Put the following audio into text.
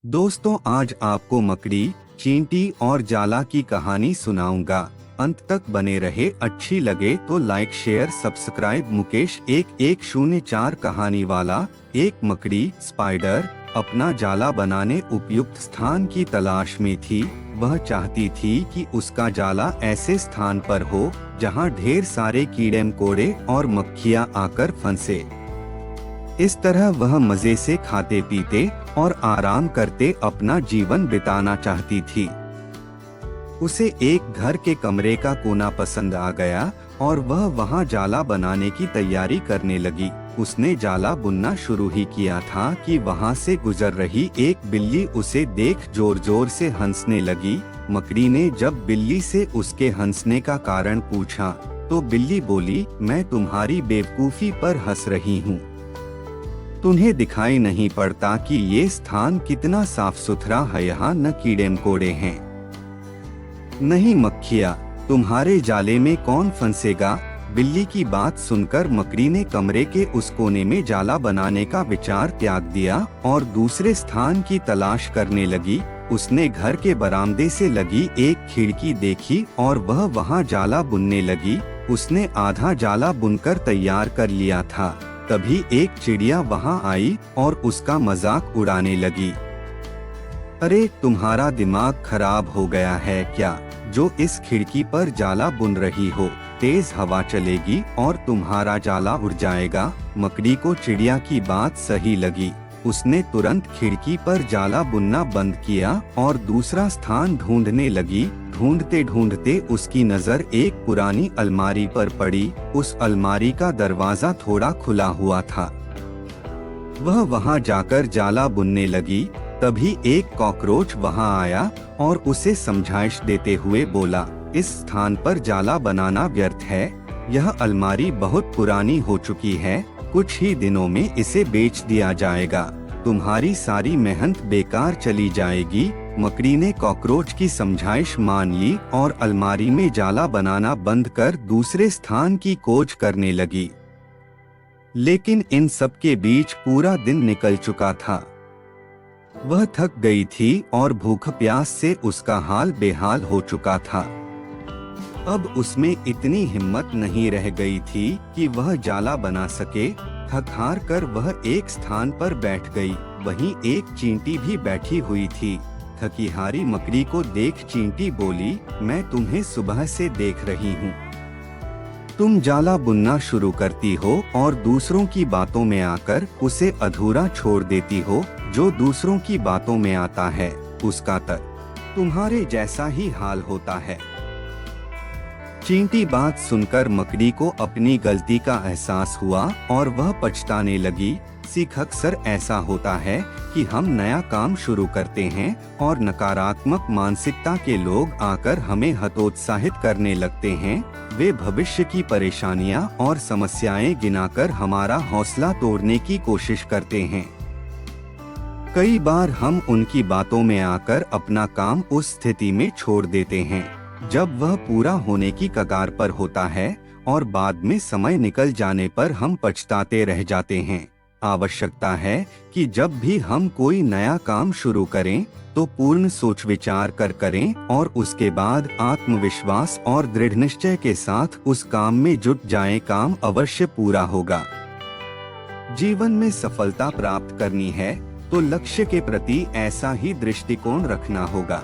दोस्तों, आज आपको मकड़ी, चींटी और जाला की कहानी सुनाऊंगा। अंत तक बने रहे। अच्छी लगे तो लाइक शेयर सब्सक्राइब। मुकेश 1104 कहानी वाला। एक मकड़ी स्पाइडर अपना जाला बनाने उपयुक्त स्थान की तलाश में थी। वह चाहती थी कि उसका जाला ऐसे स्थान पर हो जहां ढेर सारे कीड़े मकोड़े और मक्खियां आकर फंसे। इस तरह वह मजे से खाते पीते और आराम करते अपना जीवन बिताना चाहती थी। उसे एक घर के कमरे का कोना पसंद आ गया और वह वहां जाला बनाने की तैयारी करने लगी। उसने जाला बुनना शुरू ही किया था कि वहां से गुजर रही एक बिल्ली उसे देख जोर जोर से हंसने लगी। मकड़ी ने जब बिल्ली से उसके हंसने का कारण पूछा तो बिल्ली बोली, मैं तुम्हारी बेवकूफी पर हंस रही हूँ। तुम्हें दिखाई नहीं पड़ता कि ये स्थान कितना साफ सुथरा है, यहाँ न कीड़े मकोड़े हैं, नहीं मक्खियाँ। तुम्हारे जाले में कौन फंसेगा? बिल्ली की बात सुनकर मकड़ी ने कमरे के उस कोने में जाला बनाने का विचार त्याग दिया और दूसरे स्थान की तलाश करने लगी। उसने घर के बरामदे से लगी एक खिड़की देखी और वह वहां जाला बुनने लगी। उसने आधा जाला बुनकर तैयार कर लिया था। तभी एक चिड़िया वहां आई और उसका मजाक उड़ाने लगी। अरे, तुम्हारा दिमाग खराब हो गया है क्या, जो इस खिड़की पर जाला बुन रही हो? तेज हवा चलेगी और तुम्हारा जाला उड़ जाएगा। मकड़ी को चिड़िया की बात सही लगी। उसने तुरंत खिड़की पर जाला बुनना बंद किया और दूसरा स्थान ढूंढने लगी। ढूंढते ढूंढते उसकी नजर एक पुरानी अलमारी पर पड़ी। उस अलमारी का दरवाजा थोड़ा खुला हुआ था। वह वहां जाकर जाला बुनने लगी। तभी एक कॉकरोच वहां आया और उसे समझाइश देते हुए बोला, इस स्थान पर जाला बनाना व्यर्थ है। यह अलमारी बहुत पुरानी हो चुकी है। कुछ ही दिनों में इसे बेच दिया जाएगा। तुम्हारी सारी मेहनत बेकार चली जाएगी। मकड़ी ने कॉकरोच की समझाइश मान ली और अलमारी में जाला बनाना बंद कर दूसरे स्थान की खोज करने लगी। लेकिन इन सब के बीच पूरा दिन निकल चुका था। वह थक गई थी और भूख प्यास से उसका हाल बेहाल हो चुका था। अब उसमें इतनी हिम्मत नहीं रह गई थी कि वह जाला बना सके। थक हार कर वह एक स्थान पर बैठ गई। वहीं एक चींटी भी बैठी हुई थी। थकी हारी मकड़ी को देख चींटी बोली, मैं तुम्हें सुबह से देख रही हूँ। तुम जाला बुनना शुरू करती हो और दूसरों की बातों में आकर उसे अधूरा छोड़ देती हो। जो दूसरों की बातों में आता है उसका तक तुम्हारे जैसा ही हाल होता है। चींटी बात सुनकर मकड़ी को अपनी गलती का एहसास हुआ और वह पछताने लगी। सीख अक्सर ऐसा होता है कि हम नया काम शुरू करते हैं और नकारात्मक मानसिकता के लोग आकर हमें हतोत्साहित करने लगते हैं। वे भविष्य की परेशानियां और समस्याएं गिनाकर हमारा हौसला तोड़ने की कोशिश करते हैं। कई बार हम उनकी बातों में आकर अपना काम उस स्थिति में छोड़ देते हैं जब वह पूरा होने की कगार पर होता है और बाद में समय निकल जाने पर हम पछताते रह जाते हैं। आवश्यकता है कि जब भी हम कोई नया काम शुरू करें तो पूर्ण सोच विचार कर करें और उसके बाद आत्मविश्वास और दृढ़ निश्चय के साथ उस काम में जुट जाएं। काम अवश्य पूरा होगा। जीवन में सफलता प्राप्त करनी है तो लक्ष्य के प्रति ऐसा ही दृष्टिकोण रखना होगा।